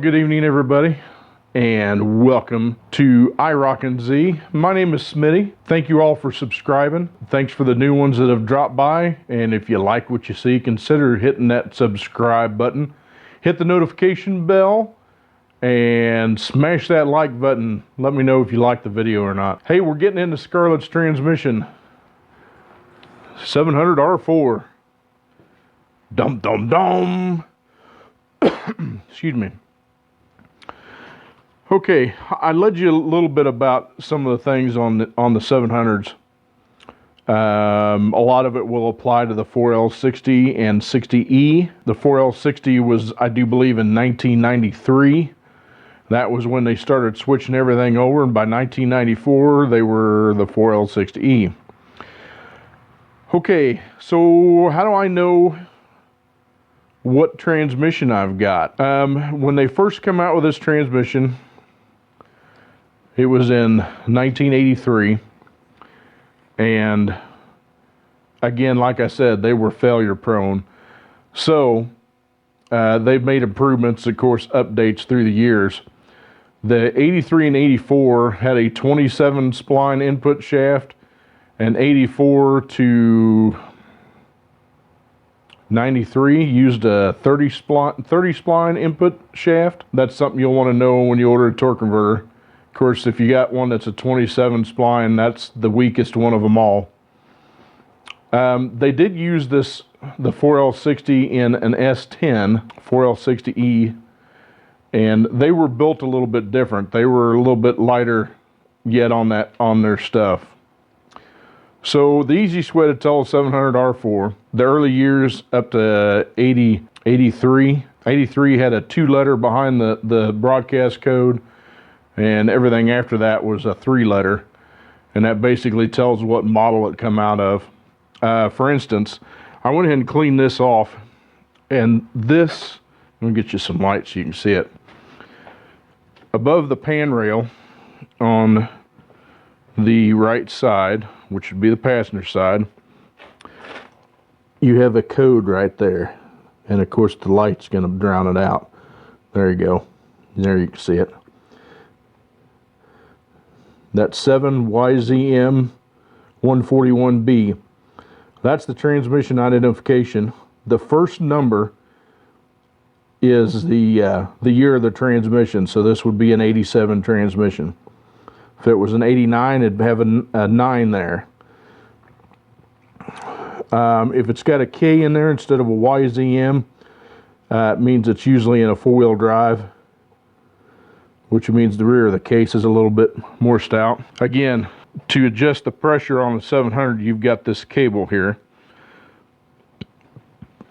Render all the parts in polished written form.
good evening everybody, and welcome to Irocz. My name is Smitty. Thank you all for subscribing. Thanks for the new ones that have dropped by, and if you like what you see, consider hitting that subscribe button. Hit the notification bell and smash that like button. Let me know if you like the video or not. Hey, we're getting into Scarlet'S transmission. 700 R4. Dum dum dum. Excuse me. Okay, I led you a little bit about some of the things on the 700s. A lot of it will apply to the 4L60 and 60E. The 4L60 was, I do believe, in 1993. That was when they started switching everything over, and by 1994 they were the 4L60E. Okay, so how do I know what transmission I've got? When they first come out with this transmission, it was in 1983, and again, like I said, they were failure prone. So they've made improvements, of course, updates through the years. The 83 and 84 had a 27 spline input shaft, and 84 to 93 used a 30 spline input shaft. That's something you'll want to know when you order a torque converter. Of course, if you got one that's a 27 spline, that's the weakest one of them all. They did use the 4L60 in an S10, 4L60E, and they were built a little bit different. They were a little bit lighter yet on their stuff. So the easiest way to tell 700 R4, the early years up to 83 had a 2-letter behind the broadcast code, and everything after that was a 3-letter, and that basically tells what model it come out of. For instance, I went ahead and cleaned this off, and this, let me get you some light so you can see it. Above the pan rail on the right side, which would be the passenger side, you have a code right there, and of course the light's going to drown it out. There you go. There you can see it. That's 7YZM141B. That's the transmission identification. The first number is the year of the transmission, so this would be an 87 transmission. If it was an 89, it'd have a 9 there. If it's got a K in there instead of a YZM, it means it's usually in a 4-wheel drive, which means the rear of the case is a little bit more stout. Again, to adjust the pressure on the 700, you've got this cable here.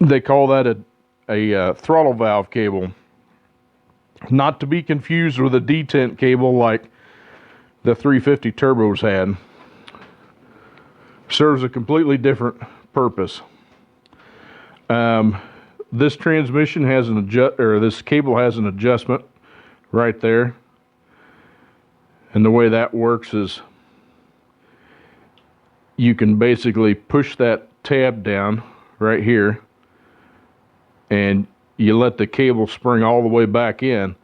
They call that a throttle valve cable. Not to be confused with a detent cable like the 350 turbos had. Serves a completely different purpose. This transmission has this cable has an adjustment right there, and the way that works is you can basically push that tab down right here, and you let the cable spring all the way back in,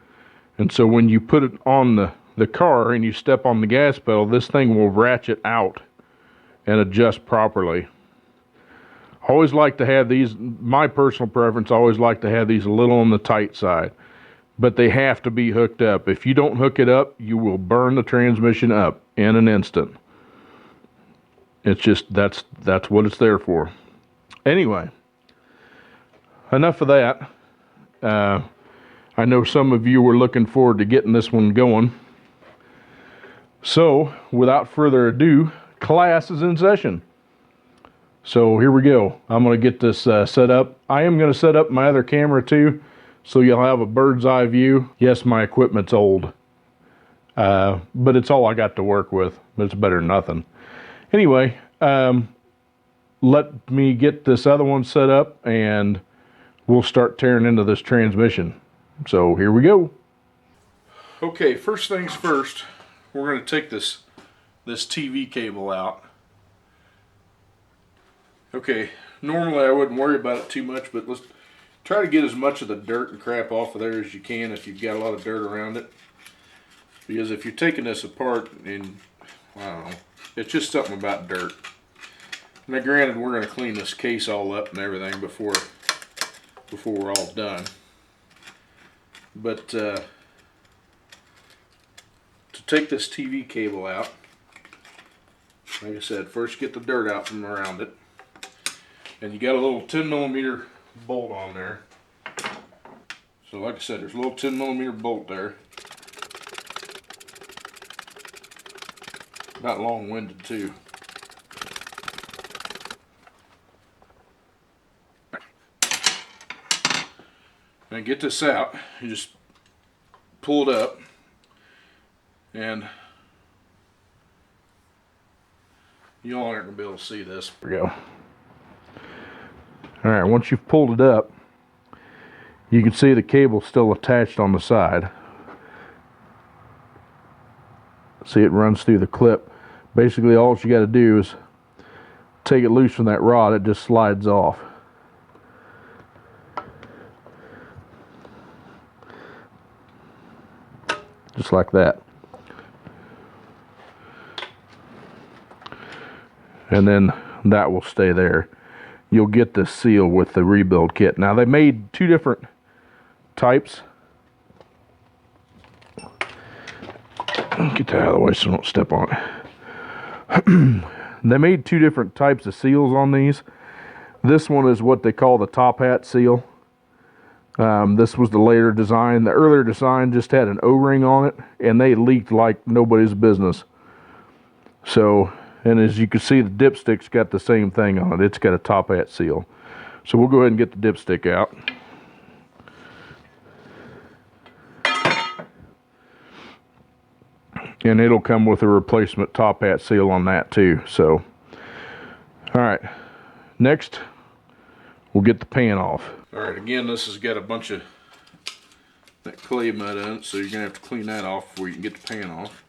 and so when you put it on the car and you step on the gas pedal, this thing will ratchet out and adjust properly. I always like to have these, my personal preference, I always like to have these a little on the tight side, but they have to be hooked up. If you don't hook it up, you will burn the transmission up in an instant. It's just, that's what it's there for. Anyway, enough of that. I know some of you were looking forward to getting this one going. So, without further ado, class is in session. So here we go. I'm going to get this set up. I am going to set up my other camera too, so you'll have a bird's eye view. Yes, my equipment's old, but it's all I got to work with. But it's better than nothing. Anyway, let me get this other one set up, and we'll start tearing into this transmission. So here we go. Okay, first things first, we're going to take this TV cable out. Okay, normally I wouldn't worry about it too much, but Try to get as much of the dirt and crap off of there as you can if you've got a lot of dirt around it. Because if you're taking this apart, and I don't know, it's just something about dirt. Now granted, we're going to clean this case all up and everything before we're all done. But to take this TV cable out, like I said, first get the dirt out from around it. And you got a little 10mm bolt on there. So like I said, there's a little 10mm bolt there. Not long-winded too. Now get this out, you just pull it up, and you all aren't going to be able to see this. There we go. Alright, once you've pulled it up, you can see the cable still attached on the side. See, it runs through the clip. Basically all you got to do is take it loose from that rod, it just slides off. Just like that. And then that will stay there. You'll get the seal with the rebuild kit. Now they made two different types. Get that out of the way so I don't step on it. They made two different types of seals on these. This one is what they call the top hat seal. This was the later design. The earlier design just had an O-ring on it, and they leaked like nobody's business. So, and as you can see, the dipstick's got the same thing on it. It's got a top hat seal. So we'll go ahead and get the dipstick out. And it'll come with a replacement top hat seal on that too. So, alright. Next, we'll get the pan off. Alright, again, this has got a bunch of that clay mud in it, so you're going to have to clean that off before you can get the pan off.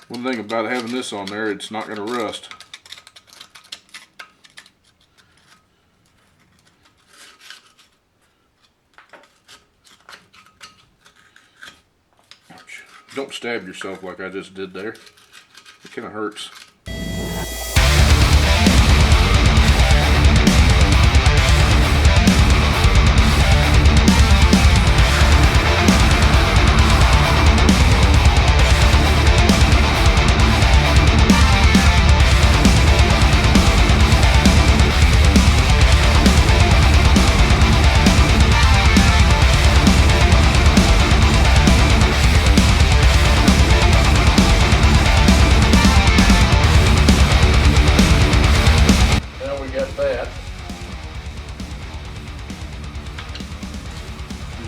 One thing about having this on there, it's not going to rust. Ouch. Don't stab yourself like I just did there. It kind of hurts.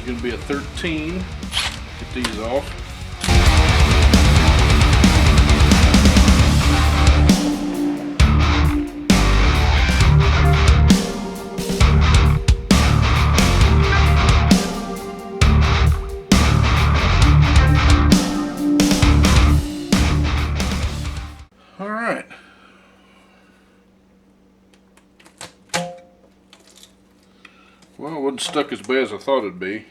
Going to be a 13. Get these off. All right. Well, it wasn't stuck as bad as I thought it'd be.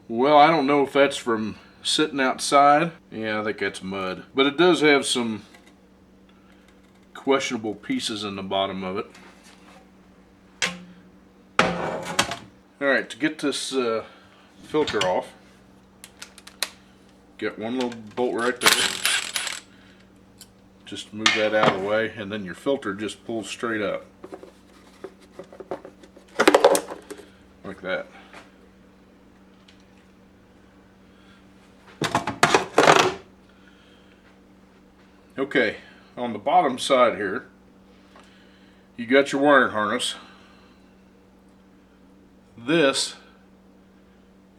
Well, I don't know if that's from sitting outside. Yeah, I think that's mud. But it does have some questionable pieces in the bottom of it. Alright, to get this filter off, get one little bolt right there. Just move that out of the way, and then your filter just pulls straight up. Like that. Okay, on the bottom side here, you got your wiring harness. This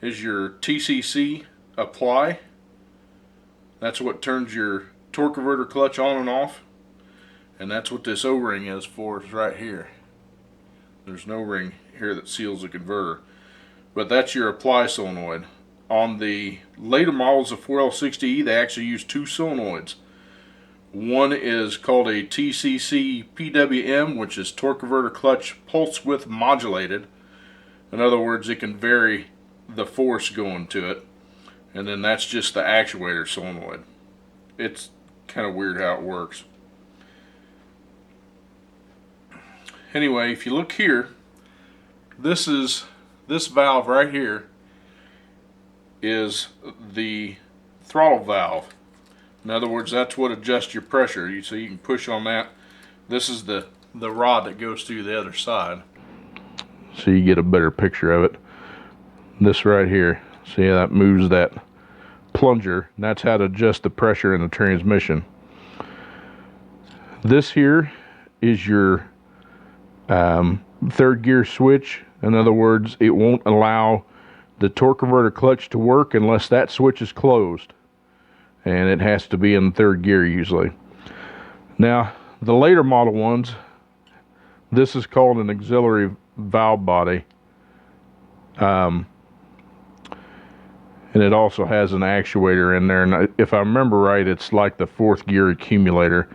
is your TCC apply. That's what turns your torque converter clutch on and off. And that's what this O-ring is for, is right here. There's an O-ring here that seals the converter. but that's your apply solenoid. On the later models of 4L60E, they actually use two solenoids. One is called a TCC PWM, which is torque converter clutch pulse width modulated. In other words, it can vary the force going to it. And then that's just the actuator solenoid. It's kind of weird how it works. Anyway, if you look here, this valve right here is the throttle valve. In other words, that's what adjusts your pressure. So you can push on that. This is the rod that goes through the other side. So you get a better picture of it. This right here, see how that moves that plunger? And that's how to adjust the pressure in the transmission. This here is your third gear switch. In other words, it won't allow the torque converter clutch to work unless that switch is closed, and it has to be in third gear usually. Now the later model ones, this is called an auxiliary valve body, and it also has an actuator in there, and if I remember right, it's like the fourth gear accumulator.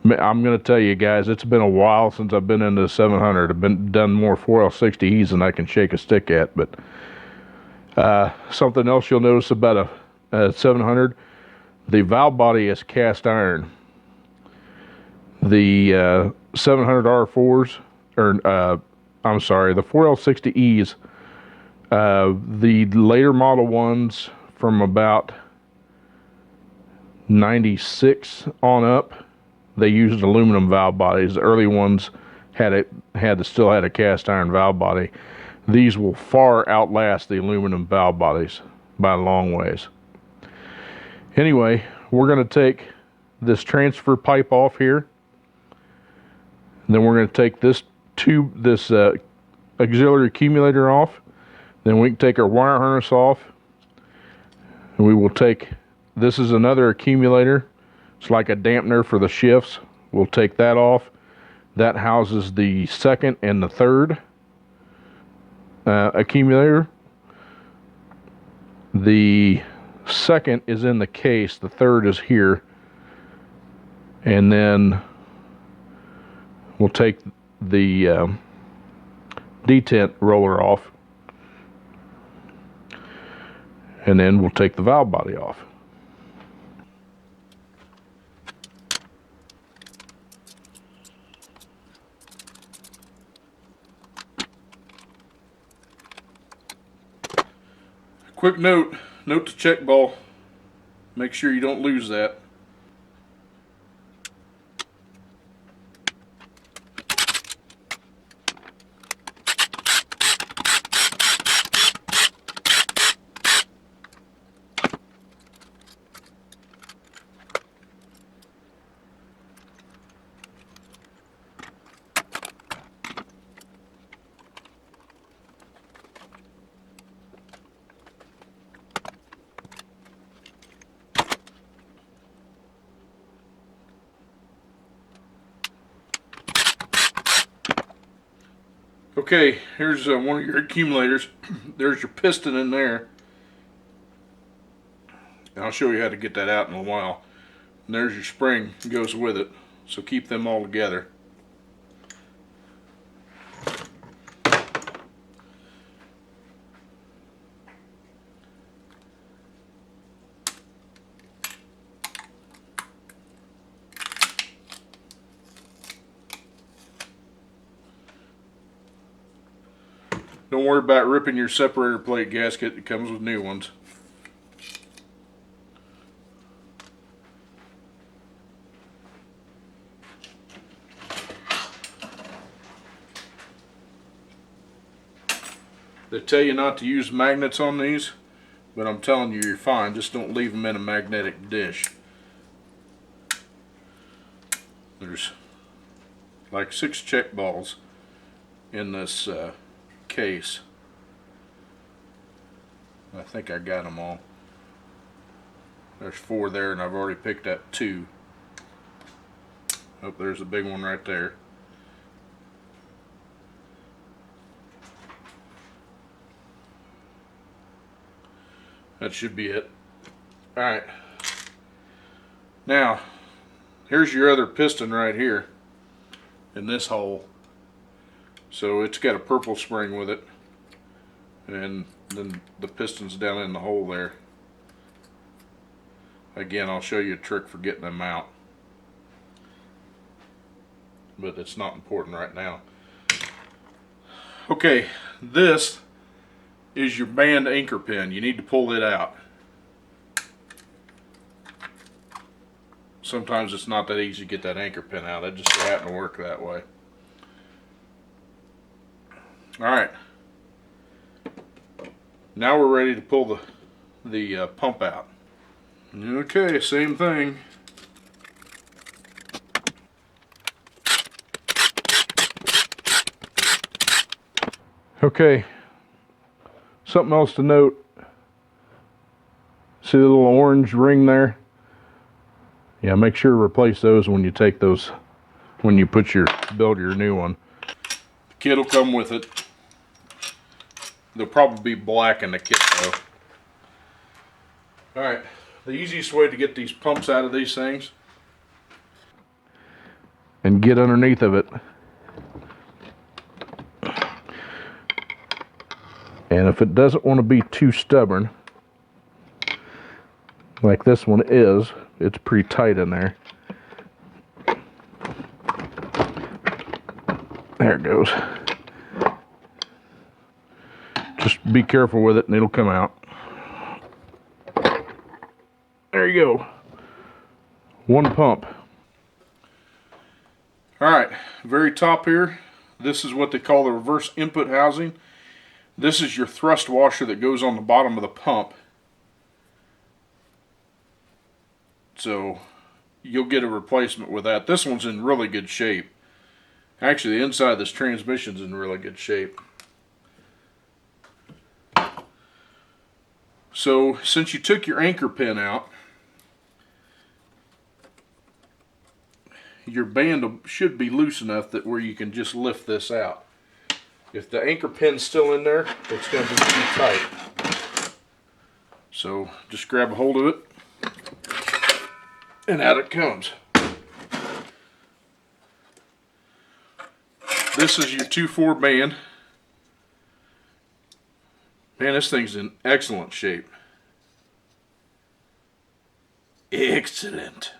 I'm going to tell you guys, it's been a while since I've been into the 700. I've done more 4L60Es than I can shake a stick at. But something else you'll notice about a 700, the valve body is cast iron. The 700R4s, or I'm sorry, the 4L60Es, the later model ones from about 96 on up, they used aluminum valve bodies. The early ones still had a cast iron valve body. These will far outlast the aluminum valve bodies by a long ways. Anyway, we're going to take this transfer pipe off here. And then we're going to take this auxiliary accumulator off. Then we can take our wire harness off. And we will take, this is another accumulator. It's like a dampener for the shifts. We'll take that off. That houses the second and the third accumulator. The second is in the case. The third is here. And then we'll take the detent roller off. And then we'll take the valve body off. Quick note to check ball. Make sure you don't lose that. Okay, here's one of your accumulators. There's your piston in there. And I'll show you how to get that out in a while. And there's your spring, goes with it. So keep them all together. Don't worry about ripping your separator plate gasket. It comes with new ones. They tell you not to use magnets on these, but I'm telling you, you're fine. Just don't leave them in a magnetic dish. There's like 6 check balls in this case. I think I got them all. There's 4 there, and I've already picked up 2. Oh, there's a big one right there. That should be it. Alright. Now, here's your other piston right here in this hole. So it's got a purple spring with it. And then the piston's down in the hole there. Again, I'll show you a trick for getting them out. But it's not important right now. Okay, this is your band anchor pin. You need to pull it out. Sometimes it's not that easy to get that anchor pin out. It just so happened to work that way. Alright. Now we're ready to pull the pump out. Okay, same thing. Okay, something else to note. See the little orange ring there? Yeah, make sure to replace those when you take those, when you build your new one. The kit will come with it. They'll probably be black in the kit though. Alright, the easiest way to get these pumps out of these things and get underneath of it. And if it doesn't want to be too stubborn, like this one is, it's pretty tight in there. There it goes. Just be careful with it and it'll come out. There you go. One pump. Alright, very top here, this is what they call the reverse input housing. This is your thrust washer that goes on the bottom of the pump. So you'll get a replacement with that. This one's in really good shape. Actually, the inside of this transmission's in really good shape. So since you took your anchor pin out, your band should be loose enough that where you can just lift this out. If the anchor pin's still in there, it's going to be too tight. So just grab a hold of it, and out it comes. This is your 2/4 band. Man, this thing's in excellent shape. Excellent.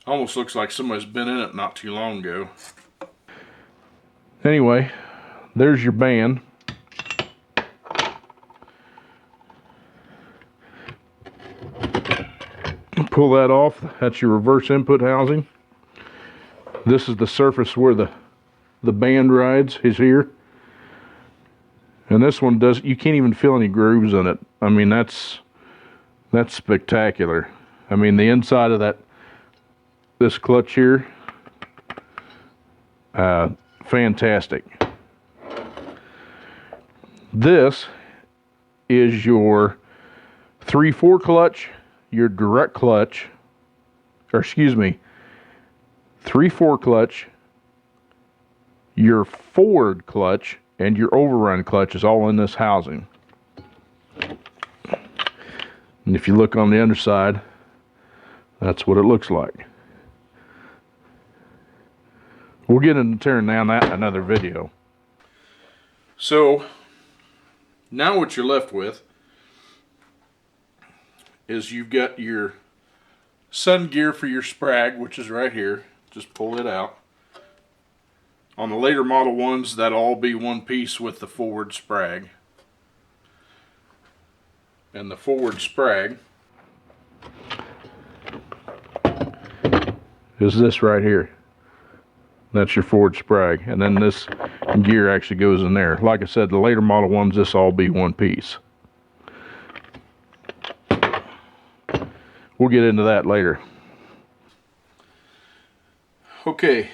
Almost looks like somebody's been in it not too long ago. Anyway, there's your band. Pull that off. That's your reverse input housing. This is the surface where the band rides, is here. And this one does, you can't even feel any grooves in it. I mean, that's spectacular. I mean, the inside of this clutch here, fantastic. This is your 3/4 clutch, your direct clutch, or excuse me, 3/4 clutch, your forward clutch, and your overrun clutch is all in this housing. And if you look on the underside, that's what it looks like. We'll get into tearing down that in another video. So now what you're left with is you've got your sun gear for your sprag, which is right here. Just pull it out. On the later model ones, that'll all be one piece with the forward sprag. And the forward sprag is this right here. That's your forward sprag. And then this gear actually goes in there. Like I said, the later model ones, this all be one piece. We'll get into that later. Okay,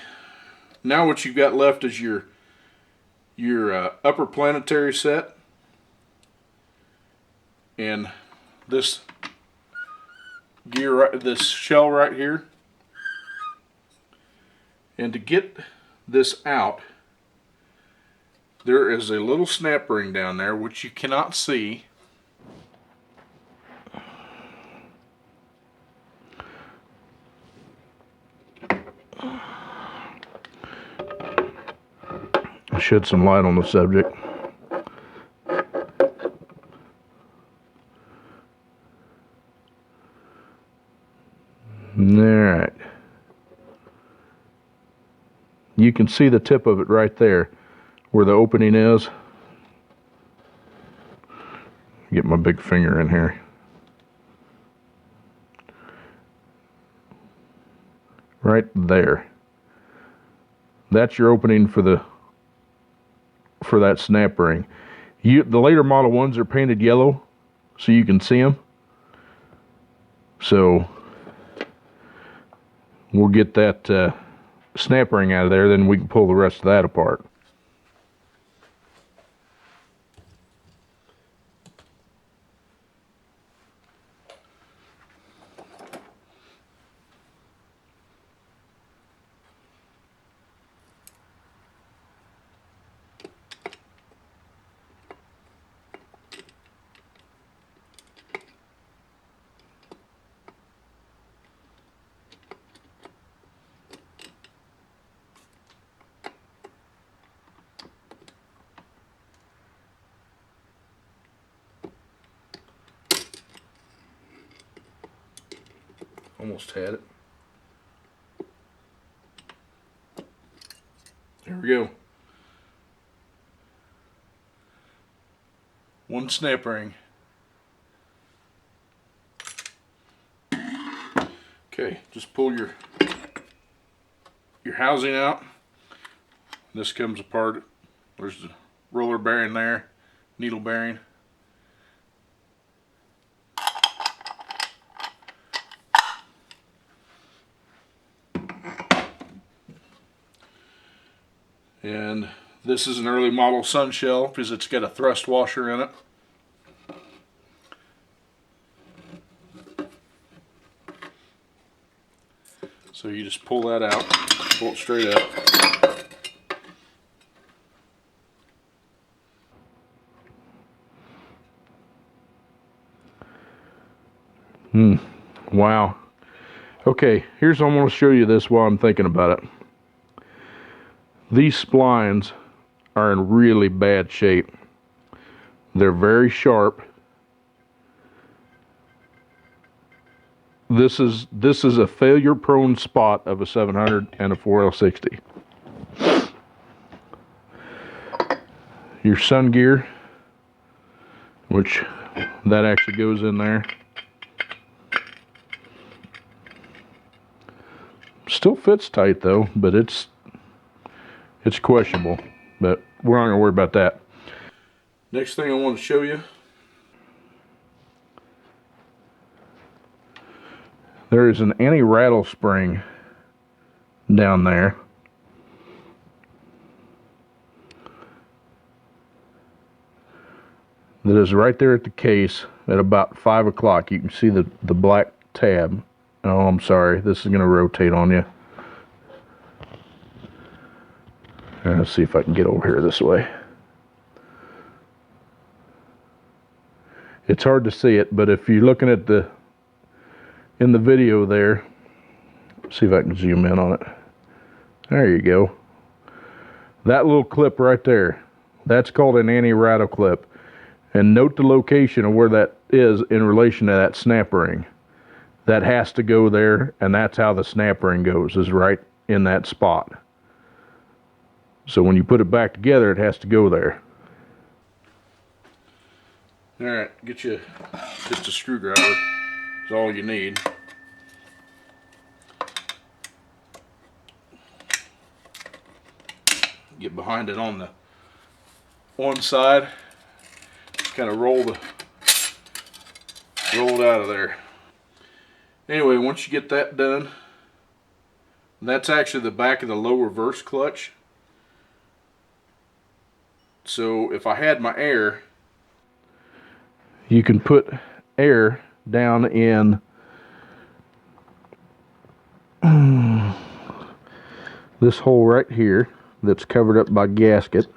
now what you've got left is your upper planetary set, and this gear, this shell right here. And to get this out, there is a little snap ring down there which you cannot see. shed some light on the subject. Alright. You can see the tip of it right there, where the opening is. Get my big finger in here. Right there. That's your opening for that snap ring. The later model ones are painted yellow, so you can see them. So we'll get that snap ring out of there, then we can pull the rest of that apart. Almost had it. There we go. One snap ring. Okay, just pull your housing out. This comes apart. There's the roller bearing there, needle bearing. And this is an early model sun shell because it's got a thrust washer in it. So you just pull that out, pull it straight up. Wow. Okay, here's I'm going to show you this while I'm thinking about it. These splines are in really bad shape. They're very sharp. This is a failure-prone spot of a 700 and a 4L60. Your sun gear, which that actually goes in there. Still fits tight though, but it's questionable, but we're not going to worry about that. Next thing I want to show you, there is an anti-rattle spring down there. That is right there at the case at about 5 o'clock. You can see the black tab. Oh, I'm sorry, this is going to rotate on you. Let's see if I can get over here this way. It's hard to see it, but if you're looking at in the video there, see if I can zoom in on it. There you go. That little clip right there, that's called an anti-rattle clip. And note the location of where that is in relation to that snap ring. That has to go there, and that's how the snap ring goes, is right in that spot. So when you put it back together, it has to go there. Alright, get you just a screwdriver. Is all you need. Get behind it on the one side. Just kind of roll it out of there. Anyway, once you get that done, that's actually the back of the low reverse clutch. So if I had my air, you can put air down in this hole right here that's covered up by gasket.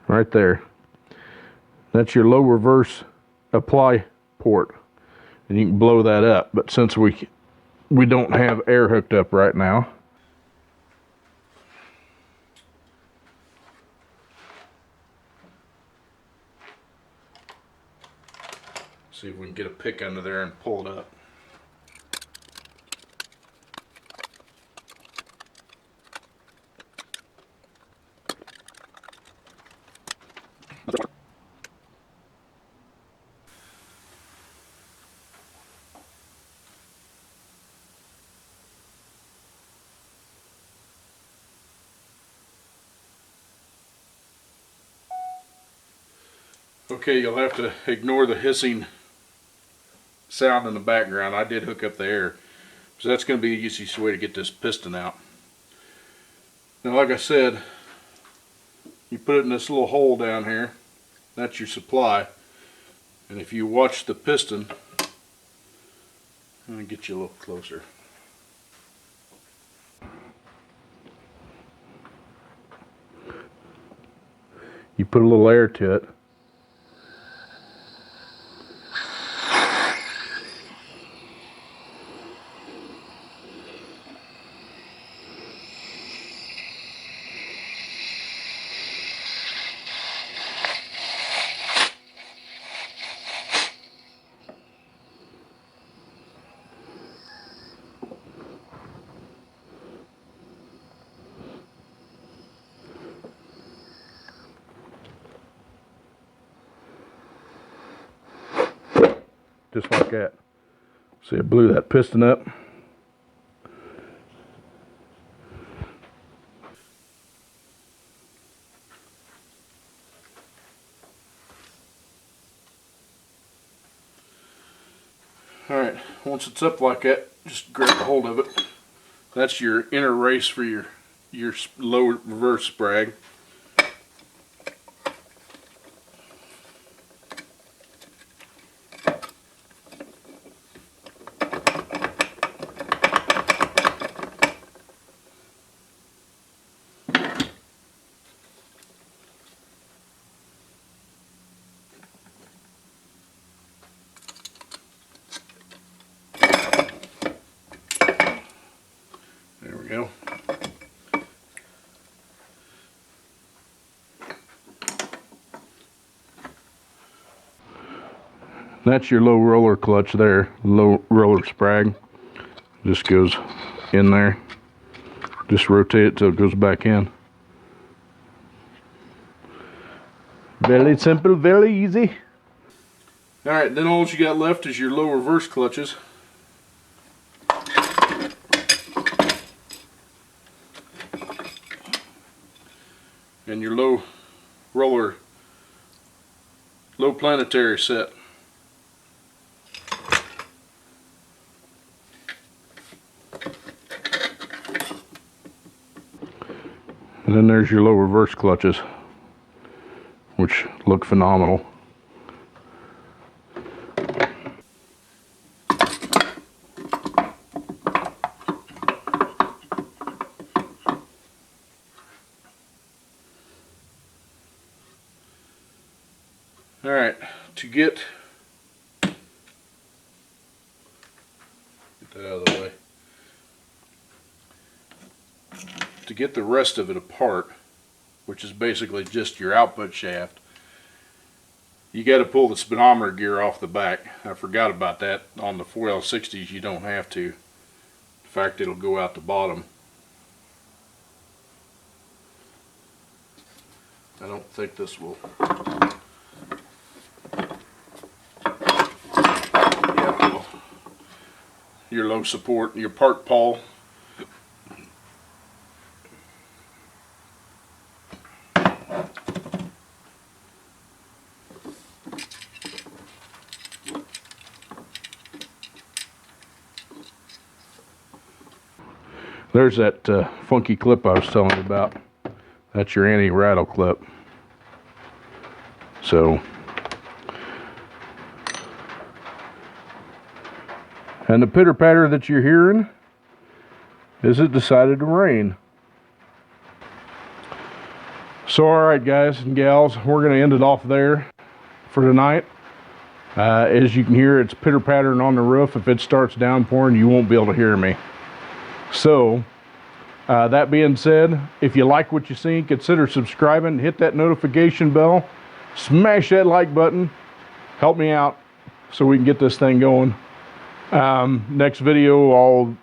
Right there. That's your low reverse apply port. And you can blow that up. But since we we don't have air hooked up right now. See if we can get a pick under there and pull it up. Okay, you'll have to ignore the hissing sound in the background. I did hook up the air. So that's going to be the easiest way to get this piston out. Now, like I said, you put it in this little hole down here. That's your supply. And if you watch the piston, I'm going to get you a little closer. You put a little air to it. Just like that. See, it blew that piston up. Alright, once it's up like that, just grab a hold of it. That's your inner race for your low reverse sprag. There we go. That's your low roller clutch there, low roller sprag. Just goes in there. Just rotate it till it goes back in. Very simple, very easy. Alright, then all you got left is your low reverse clutches. And your low roller, low planetary set. And then there's your low reverse clutches, which look phenomenal. Alright, to get that out of the way. To get the rest of it apart, which is basically just your output shaft, you got to pull the speedometer gear off the back. I forgot about that. On the 4L60s you don't have to. In fact, it'll go out the bottom. I don't think this will. Yeah, well, your low support, your part pawl. There's that funky clip I was telling you about. That's your anti-rattle clip. So, and the pitter patter that you're hearing is it decided to rain. So alright guys and gals, we're going to end it off there for tonight. As you can hear, it's pitter-pattering on the roof. If it starts downpouring, you won't be able to hear me. So, that being said, if you like what you see, consider subscribing, hit that notification bell, smash that like button, help me out so we can get this thing going. Next video, I'll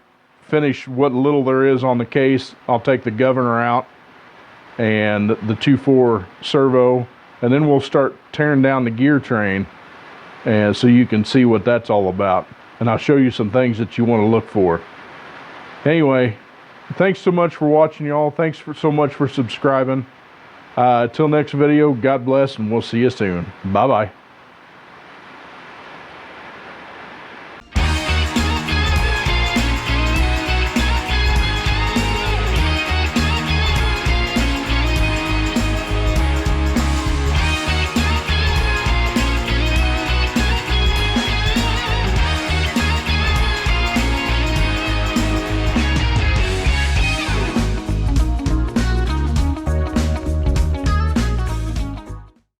finish what little there is on the case. I'll take the governor out and the 2.4 servo, and then we'll start tearing down the gear train, and so you can see what that's all about. And I'll show you some things that you want to look for. Anyway, thanks so much for watching, y'all. Thanks so much for subscribing. Till next video, God bless, and we'll see you soon. Bye-bye.